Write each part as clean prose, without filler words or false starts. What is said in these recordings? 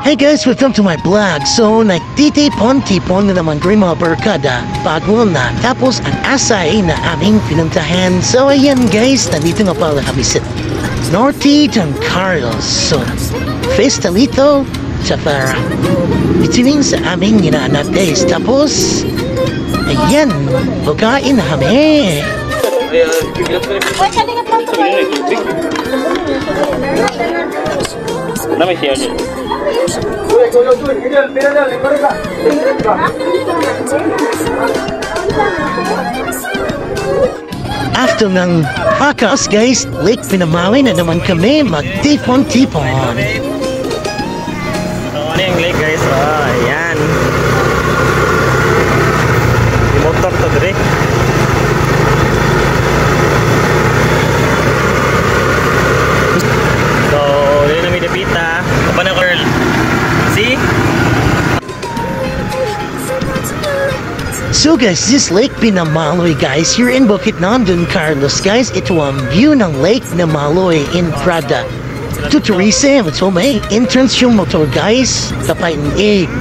Hey guys, welcome to my vlog. So, nagtitipon-tipon na naman rin mga barkada bago na tapos ang asay na aming pinuntahan. So, ayan guys, nandito nga pala kami sa Norte Don Carlos. So, Festalito, tsaka itining sa aming ginanap guys. Tapos, ayan, bukain na kami. Dame share niyo. After ng hakas guys, Lake Pinamawi na naman kami magtipon-tipon. Ano yung lake guys? Ayan. Yung motor to dire. So, dito na may dapita. Kapan na girl? See? So guys, this Lake Pinamaloy guys, here in Bukidnon, Don Carlos guys, ito ang view ng Lake Pinamaloy in Prada. To tourism, ito may entrance yung motor guys, kapag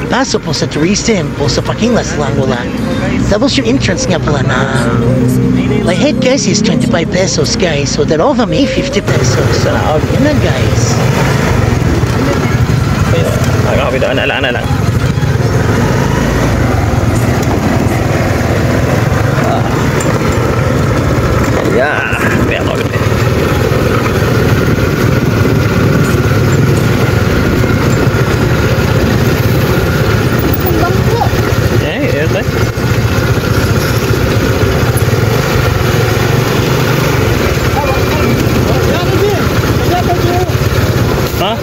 pasok po sa tourism po sa Pakinlas lang wala. Tapos yung entrance nga pala na my head guys is 25 pesos guys, so that all kami 50 pesos. So, yun na guys. Nakakapit ako, ala lang. Yeah, kaya ako ulit. Eh, ito. Hah?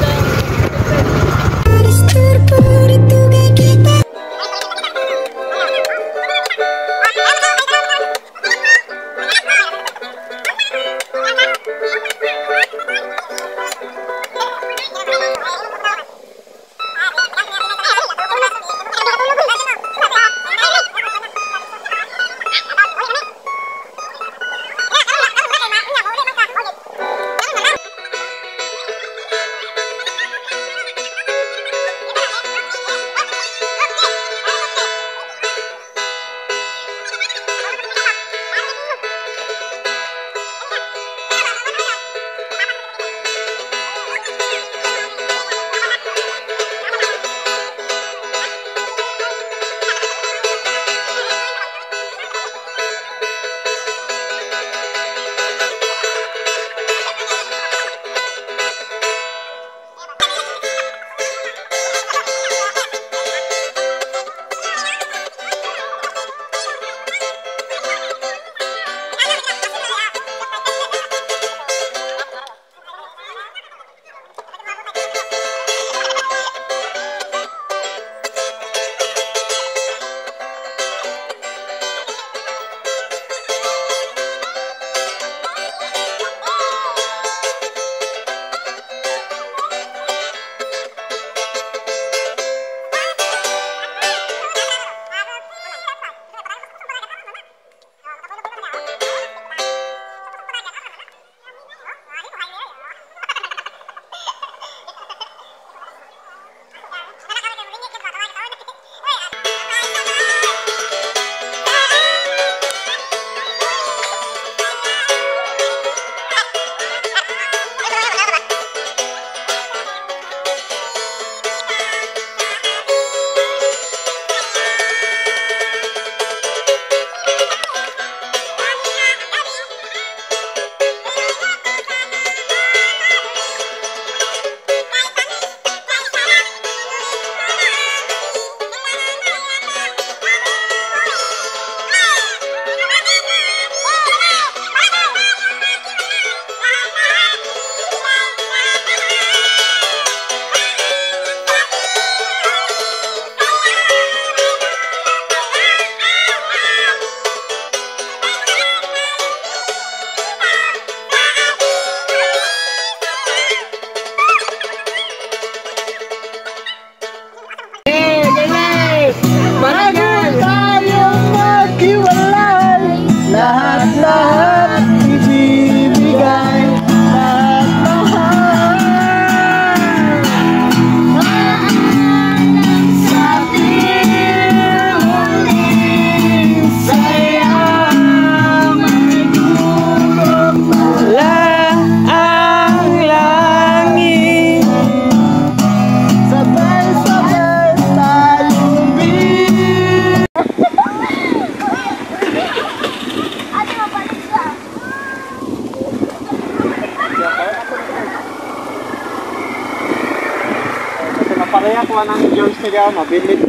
pareha ko ng jersey ka, mabilit.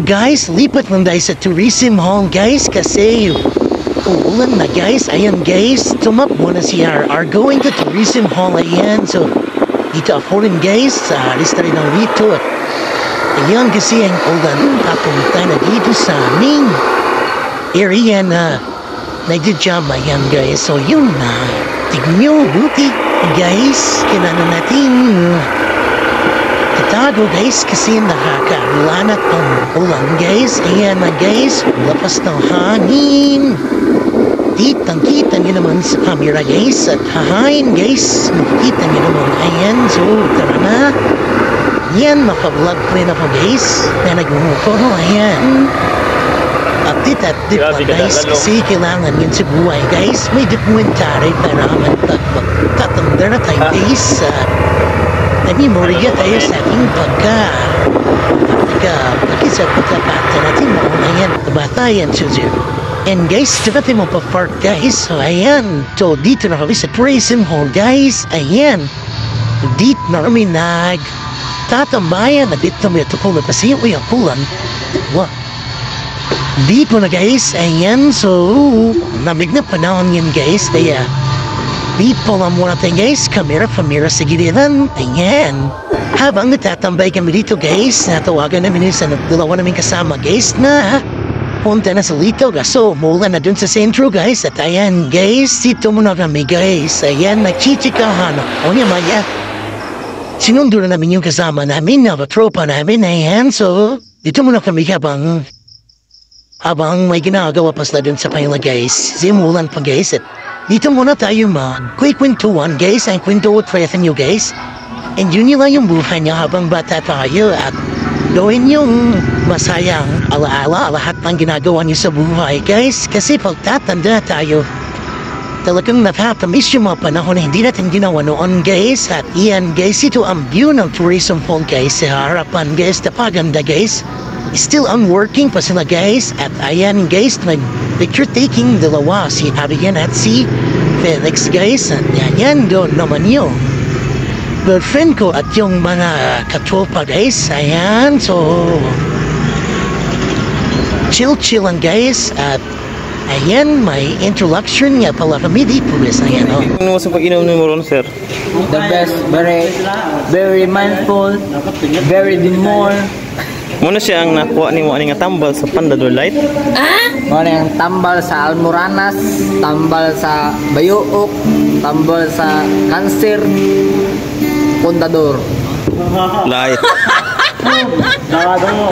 Guys, lipat lang tayo sa tourism hall guys kasi uulan na guys. Ayan guys, tumakbo na si RR going to tourism hall. Ayan, so dito ako rin guys, lista rin ang rito. Ayan kasi ang ulan papunta na dito sa aming area na nagja-jam. Ayan guys, so yun na. Tignan nyo, buti guys, kailangan natin tago guys kasi nakakalanat ang ulan guys. Ayan na guys, lapas ng hangin. Kitang-kita nyo naman sa camera guys. At hahain guys, makikita nyo naman. Ayan, so tara na. Ayan, makablog pa rin ako guys na nagmumuko. Ayan. Update at dip pa guys kasi kailangan yun sa buhay guys. May dokumentary para magtatanda na tayo guys. Namimorya tayo sa ating pagkisapagkapata natin mo. Ayan, batayan Suzu. And guys, dito mo pa park guys. So ayan, so dito na kami sa tourism hall guys. Ayan, dito na kami nagtatambayan. Dito kami tukol na kasi yung kulan. Wow. Dito na guys, ayan, so namig na panahon yan guys. Kaya dito lang muna tayo guys, kamera sa giliran. Ayan, habang natatambay kami dito guys, natawagan namin sa dalawa namin kasama guys na punta na sa Lito. So, mula na dun sa sentro guys. At ayan guys, dito muna kami guys. Ayan, nagchichikahan. O niya maya, sinundo na namin yung kasama namin, tropa namin. Ayan, so dito muna kami habang may ginagawa pa sila dun sa paila guys. Simulan pa guys. At dito muna tayo mag-kwentuhan guys. Ang kwento at nyo guys. And yun nila yung buhay niya habang bata tayo. At gawin yung masayang alaala lahat ng ginagawa niyo sa buhay guys. Kasi pagtatanda tayo, talagang nakatamiss yung mga panahon na hindi natin ginawa noon guys. At iyan guys, ito ang view ng tourism hall guys. Sa harapan guys, napaganda guys. Still unworking pa sila guys. At ayan guys, nag-picture taking dalawa, si Abigail at si Felix guys. At yan doon naman yung girlfriend ko at yung mga katropa guys. Ayan, so chill lang guys. At ayan, may introduction nga pala kami dito guys. Ayan o. Ano sa pag-inom ni Moron sir? The best, very mindful, very demure. Muna siya ang nakuha ni mo nga tambal sa Pandador Light. Muna yung tambal sa Almoranas, tambal sa Bayuok, tambal sa Cancer, Contador. Light. Nakado mo.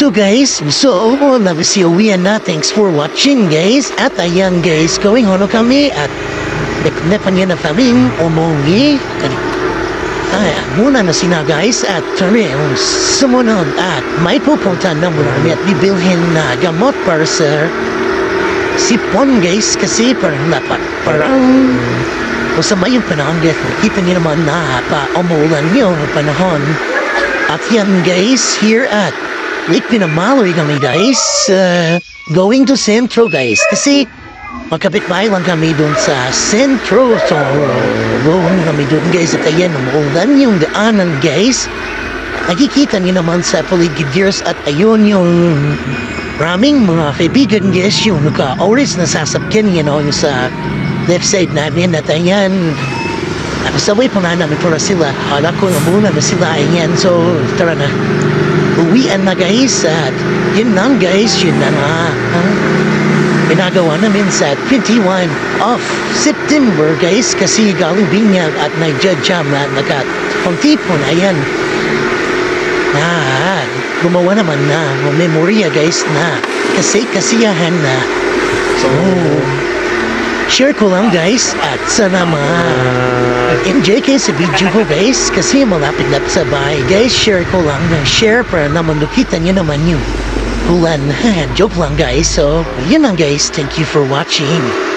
So guys, so nabisiuwian na. Thanks for watching guys. At ayan guys, going hono kami at neknepan niya na kaming umuwi. Muna na sina guys at sumunod at may pupunta na muna kami at bibilhin na gamot para sa sipon guys kasi parang O sa mayong panahon guys, kita niyo naman na umuulan yung panahon. At yan guys, here at Lake Pinamaloy kami guys, going to Centro guys. Kasi magkapit-bahay lang kami doon sa Centro. So, going kami doon guys. At ayan, umuulan yung daanan guys. Nakikita niyo naman sa paligid years. At ayun yung maraming mga kaibigan guys, yung naka-oris na sasakyan, you know, yung sa left side namin. At ayan, nakasabay pa nga namin para sila. Kala ko na muna na sila. Ayan, so tara na. Uwian na guys. At yun lang guys, yun na nga. Pinagawa namin sa 21 of September guys. Kasi galing binyag at nag-jam na nagkatipon. Ayan. Gumawa naman na memorya guys na kasi kasiyahan na. So, share ko lang guys at sana enjoy kayo sa video ko guys kasi malapit na sa bahay guys. Share ko lang na share para naman nakita nyo naman yung ulan. Joke lang guys. So, yun lang guys. Thank you for watching.